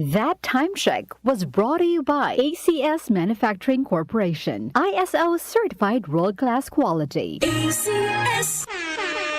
That time check was brought to you by ACS Manufacturing Corporation, ISO certified world-class quality. ACS.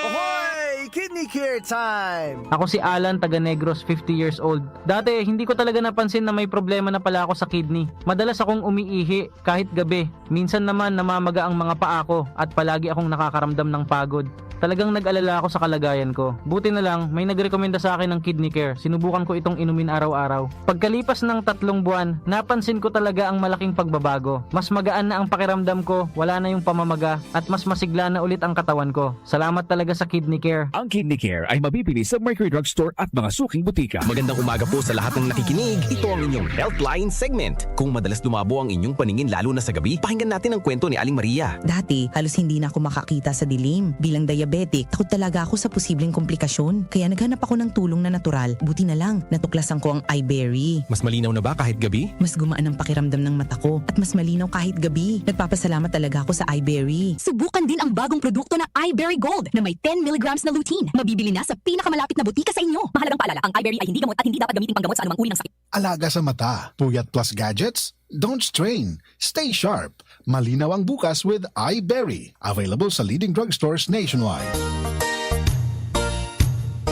Ahoy! Kidney care time! Ako si Alan, taga Negros, 50 years old. Dati, hindi ko talaga napansin na may problema na pala ako sa kidney. Madalas akong umiihi kahit gabi. Minsan naman namamaga ang mga paa ko at palagi akong nakakaramdam ng pagod. Talagang nag-alala ako sa kalagayan ko. Buti na lang, may nagrekomenda sa akin ng kidney care. Sinubukan ko itong inumin araw-araw. Pagkalipas ng 3 buwan, napansin ko talaga ang malaking pagbabago. Mas magaan na ang pakiramdam ko, wala na yung pamamaga, at mas masigla na ulit ang katawan ko. Salamat talaga sa kidney care. Ang Kidney Care ay mabibili sa Mercury Drugstore at mga suking butika. Magandang umaga po sa lahat ng nakikinig. Ito ang inyong Healthline segment. Kung madalas lumabo ang inyong paningin lalo na sa gabi, pakinggan natin ang kwento ni Aling Maria. Dati, halos hindi na ako makakita sa dilim. Bilang diabetic, takot talaga ako sa posibleng komplikasyon. Kaya naghanap ako ng tulong na natural. Buti na lang, natuklasan ko ang iBerry. Mas malinaw na ba kahit gabi? Mas gumaan ang pakiramdam ng mata ko at mas malinaw kahit gabi. Nagpapasalamat talaga ako sa iBerry. Subukan din ang bagong produkto na iBerry Gold na may 10 mg na lutein. Mabibili na sa pinakamalapit na butika sa inyo. Mahalagang paalala, ang iBerry ay hindi gamot at hindi dapat gamitin panggamot sa anumang uri ng sakit. Alaga sa mata, puyat plus gadgets? Don't strain. Stay sharp. Malinaw ang bukas with iBerry. Available sa leading drugstores nationwide.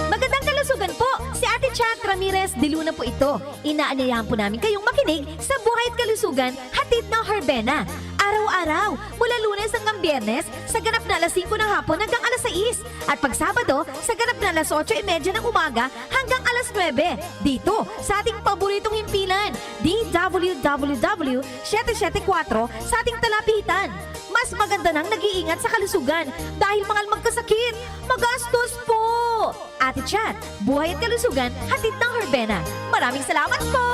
Magandang kalusugan po! Si Ate Chat Ramirez de Luna po ito. Inaanyayahan po namin kayong makinig sa Buhay at Kalusugan, hatid ng Herbena. Araw-araw, mula Lunes hanggang Biyernes, sa ganap na alas 5 ng hapon hanggang alas 6. At pag Sabado, sa ganap na alas 8:30 ng umaga hanggang alas 9. Dito, sa ating paboritong himpilan, DWWW 774 sa ating talapitan. Mas maganda nang nag-iingat sa kalusugan dahil mahal magkasakit. Magastos po! Ate Chat, Buhay at Kalusugan, hatid ng Herbena. Maraming salamat po!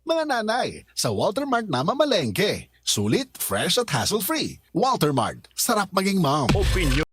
Mga nanay, sa Walter Mart na mamalengke. Sulit, fresh at hassle-free. Walter Mart, sarap maging mom. Opinion.